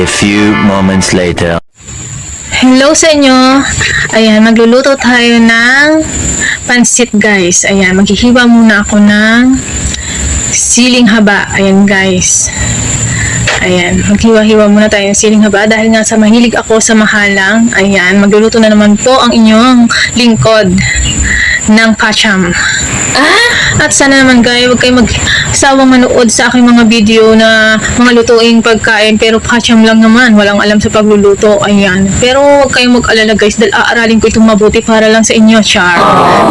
A few moments later. Hello sa inyo. Ayan, magluluto tayo ng pansit guys. Ayan, maghihiwa muna ako ng siling haba. Ayan guys. Ayan, maghiwa-hiwa muna tayo ng siling haba dahil nga sa mahilig ako sa mahalang. Ayan, magluluto na naman po ang inyong lingkod ng pacham. At sana naman guys, huwag kayo magsawang manood sa aking mga video na mga lutuing pagkain pero pacham lang naman, walang alam sa pagluluto. Ayan, pero huwag kayong mag-alala guys dahil aaralin ko itong mabuti para lang sa inyo, char.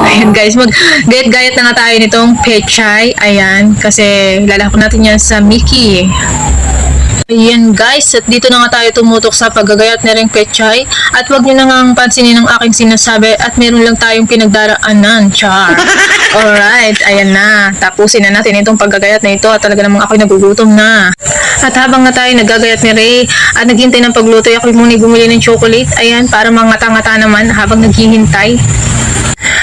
Ayan guys, mag-gayat-gayat na nga tayo nitong pechay. Ayan, kasi lalako natin yan sa Mickey. Ayan guys, at dito na nga tayo tumutok sa paggagayat na rin pechay. At wag nyo na nga pansinin ang aking sinasabi at meron lang tayong pinagdaraanan, char. Alright, ayan na. Tapusin na natin itong paggagayat na ito at talaga namang ako'y nagugutom na. At habang nga tayo nagagayat ni Ray at naghihintay ng pagluto, ako'y muna bumili ng chocolate. Ayan, para mangata-ngata naman habang naghihintay.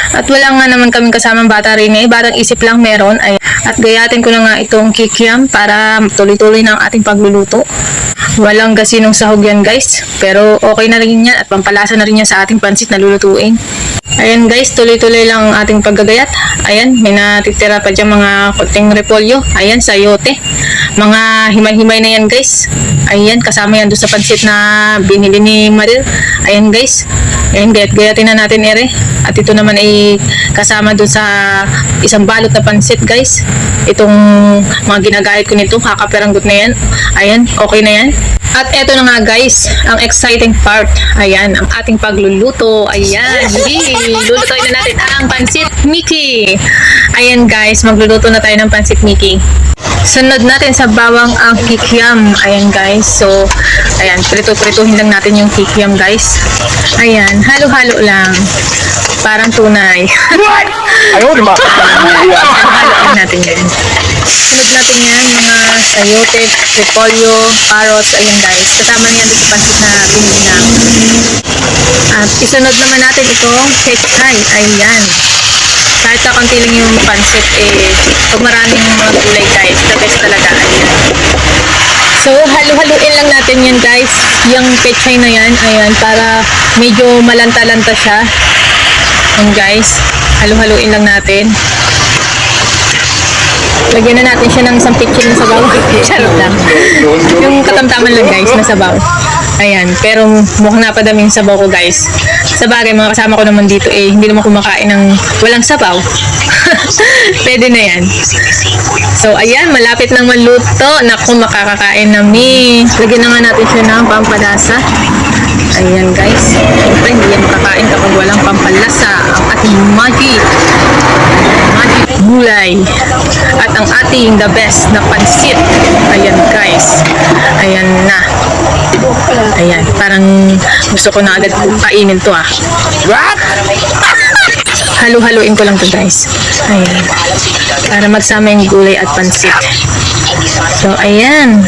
At wala nga naman kaming kasamang bata rin eh. Batang isip lang meron. Ayan. At gayatin ko na nga itong kikiam para tuloy-tuloy na ang ating pagluluto. Walang gasinong sahog yan guys. Pero okay na rin yan at pampalasa na rin yan sa ating pansit na lulutuin. Ayan guys, tuloy-tuloy lang ang ating paggagayat. Ayan, may natitira pa dyan mga konting repolyo. Ayan, sayote. Mga himay-himay na yan guys. Ayan, kasama yan doon sa pansit na binili ni Maril. Ayan guys. Ayan, gayat-gayatin na natin ere. At ito naman ay kasama doon sa isang balot na pansit guys. Itong mga ginagayat ko nito, kakaperanggot na yan. Ayan, okay na yan. At eto na nga guys, ang exciting part. Ayan, ang ating pagluluto. Ayan, lulutuin na natin ang pansit Mickey. Ayan guys, magluluto na tayo ng pansit Mickey. Sunod natin sa bawang ang kikiam. Ayan guys, so ayan, prito-prituhin lang natin yung kikiam guys. Ayan, halo-halo lang. Parang tunay. Ayaw, di ba? Halo-halo natin yan. Sunod natin yan, mga sayote, repolyo, carrots, ayan guys. Kasama niyan doon sa pansit na binili namin. At isunod naman natin itong pechay. Ayan. Kahit kakunti lang yung pansit, pag maraming mga gulay guys, the best talaga. Ayan. So, halu-haluin lang natin yan guys. Yung pechay na yan, ayan, para medyo malanta-lanta siya. Ayan guys, halu-haluin lang natin. Lagyan na natin siya ng isang pitchin na sabaw. Charot lang. Yung katamtaman lang guys, na sabaw. Ayan, pero mukhang napadaming sabaw ko guys. Sa bagay, mga kasama ko naman dito hindi naman kumakain ng walang sabaw. Pwede na yan. So, ayan, malapit nang maluto. Naku, makakakain na mi. Lagyan na nga natin siya ng pampalasa. Ayan guys. Siyempre, hindi yan makakain kapag walang pampalasa. Ang ating magic gulay. At ang ating the best na pansit. Ayan guys. Ayan na. Ayan, parang gusto ko na agad kainin to What? Halu-haluin ko lang to guys. Ayan. Para magsama yung gulay at pansit. So, ayan.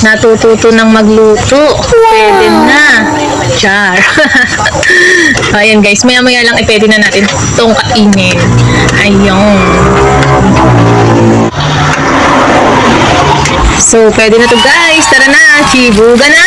Natututo ng magluto. Pwede na. Char. Ayan guys. Maya-maya lang pwede na natin itong kainin. Ayun. So, pwede na to guys. Tara na. Chibuga na.